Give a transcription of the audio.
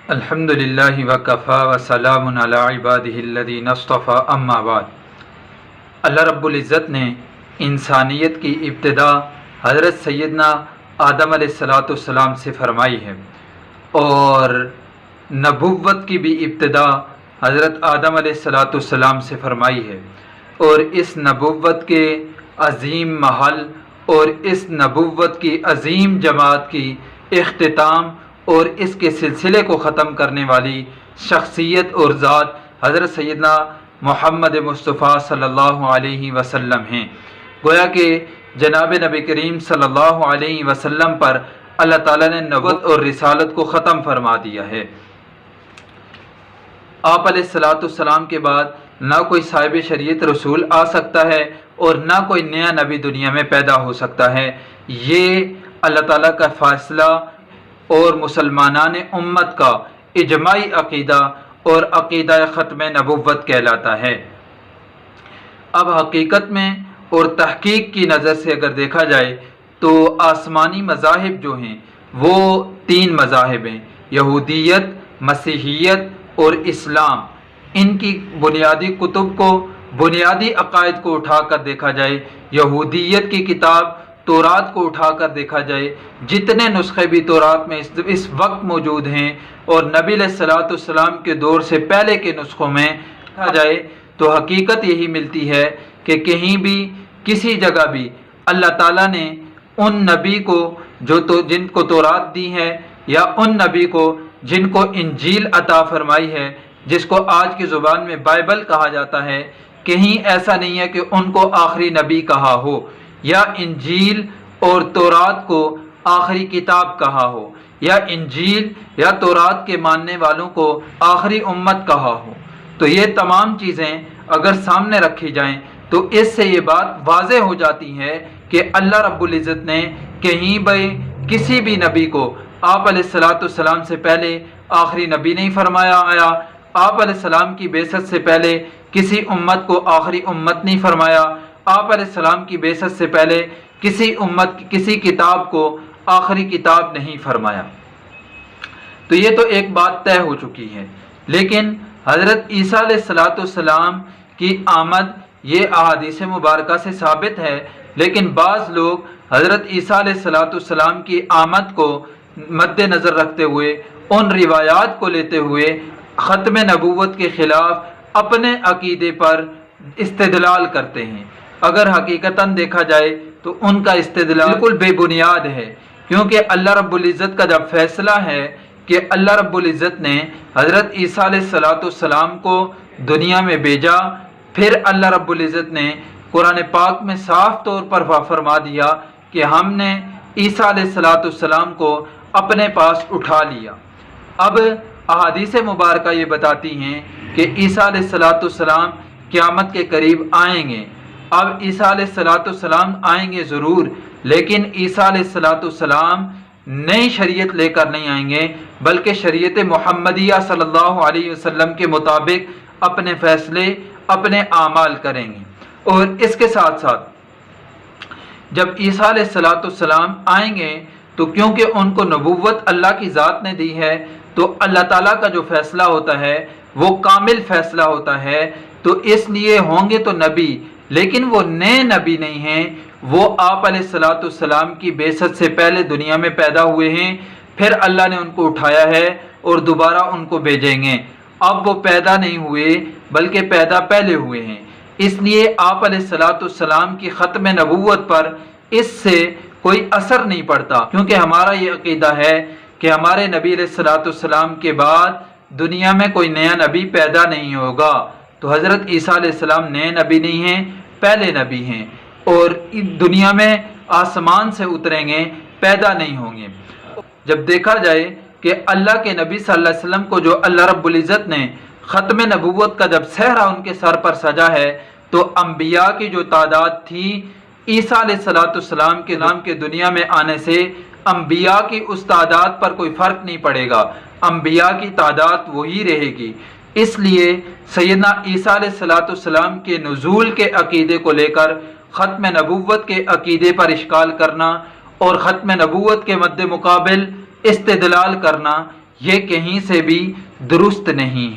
الحمدللہ وکفا وسلام علی عبادہ الذین اصطفیٰ اما بعد۔ اللہ رب العزت نے انسانیت کی ابتدا حضرت سیدنا آدم علیہ السلام سے فرمائی ہے، اور نبوت کی بھی ابتدا حضرت آدم علیہ السلام سے فرمائی ہے، اور اس نبوت کے عظیم محل اور اس نبوت کی عظیم جماعت کی اختتام اور اس کے سلسلے کو ختم کرنے والی شخصیت اور ذات حضرت سیدنا محمد مصطفیٰ صلی اللہ علیہ وسلم ہیں۔ گویا کہ جناب نبی کریم صلی اللہ علیہ وسلم پر اللہ تعالیٰ نے نبوت اور رسالت کو ختم فرما دیا ہے۔ آپ علیہ السلام کے بعد نہ کوئی صاحب شریعت رسول آ سکتا ہے اور نہ کوئی نیا نبی دنیا میں پیدا ہو سکتا ہے۔ یہ اللہ تعالیٰ کا فیصلہ اور مسلمانان امت کا اجماعی عقیدہ اور عقیدہ ختم نبوت کہلاتا ہے۔ اب حقیقت میں اور تحقیق کی نظر سے اگر دیکھا جائے تو آسمانی مذاہب جو ہیں وہ تین مذاہب ہیں، یہودیت، مسیحیت اور اسلام۔ ان کی بنیادی کتب کو، بنیادی عقائد کو اٹھا کر دیکھا جائے، یہودیت کی کتاب تورات کو اٹھا کر دیکھا جائے، جتنے نسخے بھی تورات میں اس وقت موجود ہیں اور نبی علیہ السلام کے دور سے پہلے کے نسخوں میں دیکھا جائے تو حقیقت یہی ملتی ہے کہ کہیں بھی کسی جگہ بھی اللہ تعالیٰ نے ان نبی کو جن کو تورات دی ہے، یا ان نبی کو جن کو انجیل عطا فرمائی ہے، جس کو آج کی زبان میں بائبل کہا جاتا ہے، کہیں ایسا نہیں ہے کہ ان کو آخری نبی کہا ہو، یا انجیل اور تورات کو آخری کتاب کہا ہو، یا انجیل یا تورات کے ماننے والوں کو آخری امت کہا ہو۔ تو یہ تمام چیزیں اگر سامنے رکھی جائیں تو اس سے یہ بات واضح ہو جاتی ہے کہ اللہ رب العزت نے کہیں بھی کسی بھی نبی کو آپ علیہ السلام سے پہلے آخری نبی نہیں فرمایا آیا، آپ علیہ السلام کی بعثت سے پہلے کسی امت کو آخری امت نہیں فرمایا، آپ علیہ السلام کی بعثت سے پہلے کسی کتاب کو آخری کتاب نہیں فرمایا۔ تو یہ تو ایک بات طے ہو چکی ہے، لیکن حضرت عیسیٰ علیہ السلام کی آمد یہ احادیث مبارکہ سے ثابت ہے، لیکن بعض لوگ حضرت عیسیٰ علیہ السلام کی آمد کو مد نظر رکھتے ہوئے، ان روایات کو لیتے ہوئے ختم نبوت کے خلاف اپنے عقیدے پر استدلال کرتے ہیں۔ اگر حقیقتاً دیکھا جائے تو ان کا استدلال بالکل بے بنیاد ہے، کیونکہ اللہ رب العزت کا جب فیصلہ ہے کہ اللہ رب العزت نے حضرت عیسیٰ علیہ السلام کو دنیا میں بھیجا، پھر اللہ رب العزت نے قرآن پاک میں صاف طور پر فرما دیا کہ ہم نے عیسیٰ علیہ السلام کو اپنے پاس اٹھا لیا۔ اب احادیث مبارکہ یہ بتاتی ہیں کہ عیسیٰ علیہ السلام قیامت کے قریب آئیں گے۔ اب عیسیٰ علیہ السلام آئیں گے ضرور، لیکن عیسیٰ علیہ السلام نئی شریعت لے کر نہیں آئیں گے، بلکہ شریعت محمدیہ صلی اللہ علیہ وسلم کے مطابق اپنے فیصلے، اپنے اعمال کریں گے۔ اور اس کے ساتھ ساتھ جب عیسیٰ علیہ السلام آئیں گے تو کیونکہ ان کو نبوت اللہ کی ذات نے دی ہے، تو اللہ تعالیٰ کا جو فیصلہ ہوتا ہے وہ کامل فیصلہ ہوتا ہے، تو اس لیے ہوں گے تو نبی، لیکن وہ نئے نبی نہیں ہیں، وہ آپ علیہ السلام کی بعثت سے پہلے دنیا میں پیدا ہوئے ہیں، پھر اللہ نے ان کو اٹھایا ہے اور دوبارہ ان کو بھیجیں گے۔ اب وہ پیدا نہیں ہوئے بلکہ پیدا پہلے ہوئے ہیں، اس لیے آپ علیہ السلام کی ختم نبوت پر اس سے کوئی اثر نہیں پڑتا، کیونکہ ہمارا یہ عقیدہ ہے کہ ہمارے نبی علیہ السلام کے بعد دنیا میں کوئی نیا نبی پیدا نہیں ہوگا۔ تو حضرت عیسیٰ علیہ السلام نئے نبی نہیں ہیں، پہلے نبی ہیں، اور دنیا میں آسمان سے اتریں گے، پیدا نہیں ہوں گے۔ جب دیکھا جائے کہ اللہ کے نبی صلی اللہ علیہ وسلم کو جو اللہ رب العزت نے ختم نبوت کا جب صحرا ان کے سر پر سجا ہے، تو انبیاء کی جو تعداد تھی، عیسیٰ علیہ السلام کے نام کے دنیا میں آنے سے انبیاء کی اس تعداد پر کوئی فرق نہیں پڑے گا، انبیاء کی تعداد وہی رہے گی۔ اس لیے سیدنا عیسیٰ علیہ السلام کے نزول کے عقیدے کو لے کر ختم نبوت کے عقیدے پر اشکال کرنا اور ختم نبوت کے مد مقابل استدلال کرنا، یہ کہیں سے بھی درست نہیں ہے۔